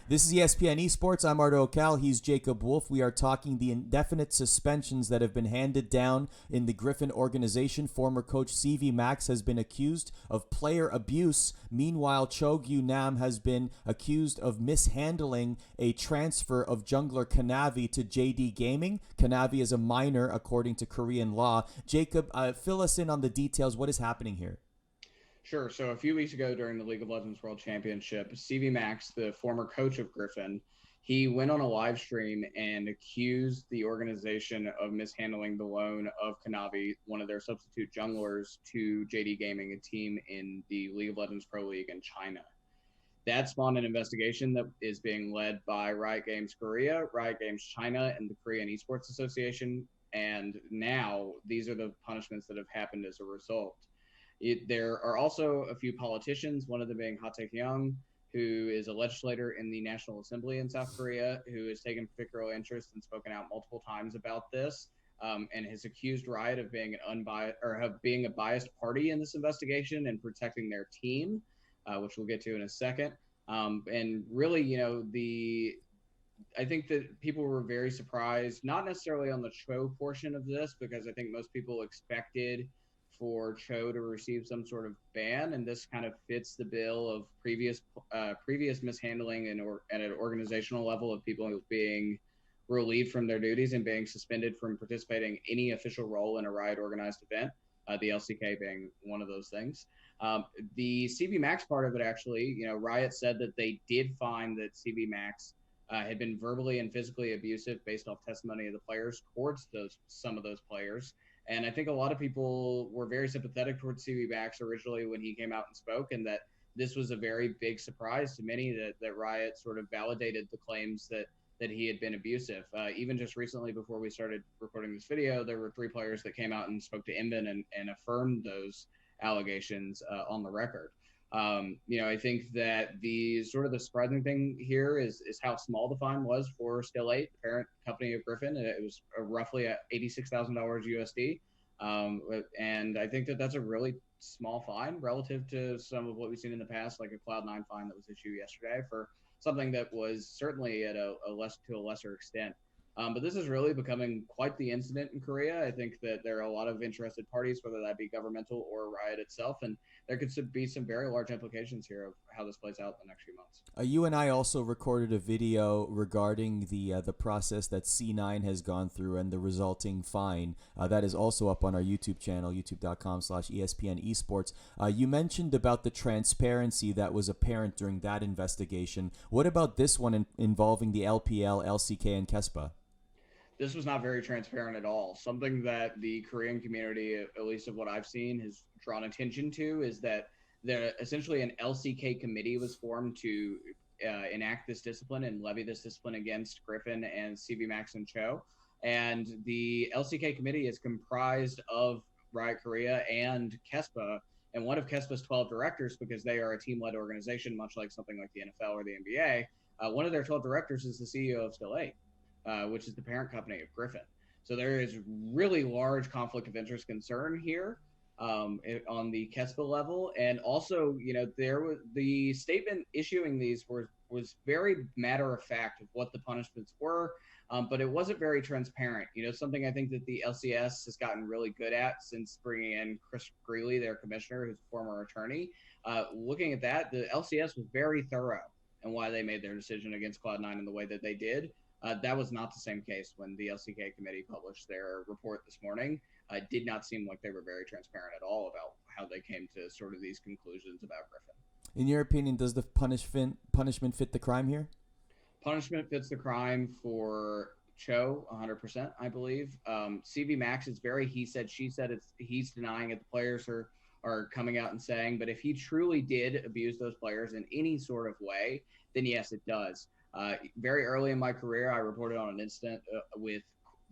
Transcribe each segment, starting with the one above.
This is ESPN Esports. I'm Arda. He's Jacob Wolf. We are talking the indefinite suspensions that have been handed down in the Griffin organization. Former coach cvMax has been accused of player abuse. Meanwhile, Cho Gyu-nam has been accused of mishandling a transfer of jungler Kanavi to JD Gaming. Kanavi is a minor according to Korean law. Jacob, fill us in on the details. What is happening here? Sure. So a few weeks ago during the League of Legends World Championship, cvMax, the former coach of Griffin, he went on a live stream and accused the organization of mishandling the loan of Kanavi, one of their substitute junglers, to JD Gaming, a team in the League of Legends Pro League in China. That spawned an investigation that is being led by Riot Games Korea, Riot Games China, and the Korean Esports Association. And now these are the punishments that have happened as a result. There are also a few politicians, one of them being Ha Tae-kyung, who is a legislator in the National Assembly in South Korea, who has taken particular interest and spoken out multiple times about this, and has accused Riot of being an unbiased or of being a biased party in this investigation and protecting their team, which we'll get to in a second. And really, I think that people were very surprised, not necessarily on the Cho portion of this, because I think most people expected for Cho to receive some sort of ban, and this kind of fits the bill of previous mishandling and or at an organizational level of people being relieved from their duties and being suspended from participating any official role in a Riot organized event. The LCK being one of those things. The cvMax part of it, actually, Riot said that they did find that cvMax had been verbally and physically abusive based off testimony of the players towards some of those players. And I think a lot of people were very sympathetic towards cvMax originally when he came out and spoke, and that this was a very big surprise to many that Riot sort of validated the claims that he had been abusive. Even just recently, before we started recording this video, there were three players that came out and spoke to Inven and affirmed those allegations on the record. I think that the sort of the surprising thing here is how small the fine was for Still 8, the parent company of Griffin. It was roughly at $86,000 USD. And I think that that's a really small fine relative to some of what we've seen in the past, like a Cloud9 fine that was issued yesterday for something that was certainly at a lesser extent. But this is really becoming quite the incident in Korea. I think that there are a lot of interested parties, whether that be governmental or Riot itself, and there could be some very large implications here of how this plays out in the next few months. You and I also recorded a video regarding the process that C9 has gone through and the resulting fine. That is also up on our YouTube channel, youtube.com/ESPN Esports. You mentioned about the transparency that was apparent during that investigation. What about this one involving the LPL, LCK, and KESPA? This was not very transparent at all. Something that the Korean community, at least of what I've seen, has drawn attention to is that essentially an LCK committee was formed to enact this discipline and levy this discipline against Griffin and cvMax and Cho. And the LCK committee is comprised of Riot Korea and KESPA, and one of KESPA's 12 directors, because they are a team-led organization, much like something like the NFL or the NBA. One of their 12 directors is the CEO of Still 8. Which is the parent company of Griffin. So there is really large conflict of interest concern here on the KESPA level, and also, there was the statement issuing these was very matter of fact of what the punishments were, but it wasn't very transparent. Something I think that the LCS has gotten really good at since bringing in Chris Greeley, their commissioner, who's a former attorney. Looking at that, the LCS was very thorough in why they made their decision against Cloud9 in the way that they did. That was not the same case when the LCK committee published their report this morning. It did not seem like they were very transparent at all about how they came to sort of these conclusions about Griffin. In your opinion, does the punishment fit the crime here? Punishment fits the crime for Cho 100%, I believe. cvMax is very he said, she said. He's denying it. The players are coming out and saying, but if he truly did abuse those players in any sort of way, then yes, it does. Very early in my career, I reported on an incident with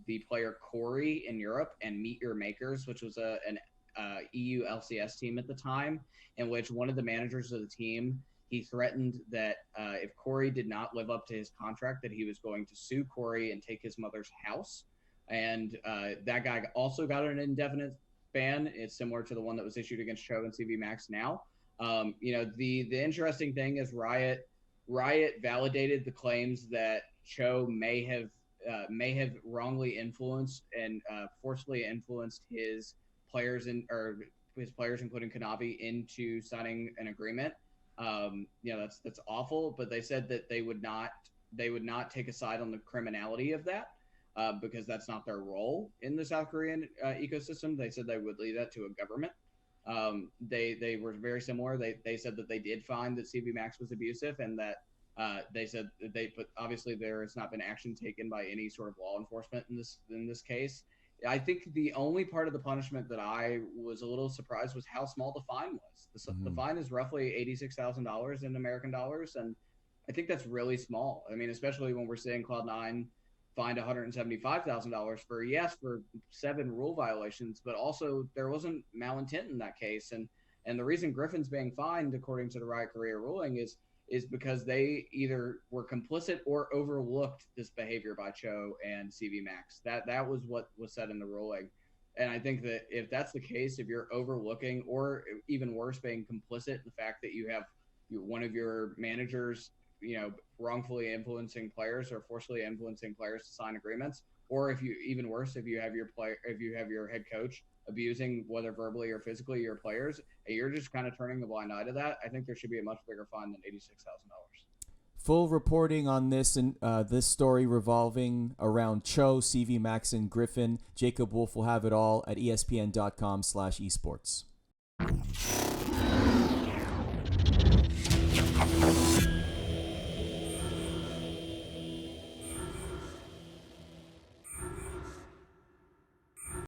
the player Corey in Europe and Meet Your Makers, which was an EU LCS team at the time, in which one of the managers of the team, he threatened that if Corey did not live up to his contract, that he was going to sue Corey and take his mother's house. And that guy also got an indefinite ban. It's similar to the one that was issued against Cho and cvMax now. The interesting thing is Riot Riot validated the claims that Cho may have wrongly influenced and forcefully influenced his players including Kanavi, into signing an agreement. That's awful. But they said that they would not take a side on the criminality of that. Because that's not their role in the South Korean ecosystem. They said they would leave that to a government. They were very similar. They said that they did find that cvMax was abusive, and that they said that but obviously there has not been action taken by any sort of law enforcement in this case. I think the only part of the punishment that I was a little surprised was how small the fine was. The fine is roughly $86,000 in American dollars, and I think that's really small. I mean, especially when we're seeing Cloud9 fined $175,000 for 7 rule violations, but also there wasn't malintent in that case. And the reason Griffin's being fined, according to the Riot Korea ruling, is because they either were complicit or overlooked this behavior by Cho and cvMax. That was what was said in the ruling. And I think that if that's the case, if you're overlooking, or even worse, being complicit in the fact that you have one of your managers, wrongfully influencing players or forcefully influencing players to sign agreements, or if you have your head coach abusing, whether verbally or physically, your players, and you're just kind of turning a blind eye to that, I think there should be a much bigger fine than $86,000. Full reporting on this and this story revolving around Cho, cvMax, and Griffin. Jacob Wolf will have it all at ESPN.com/esports.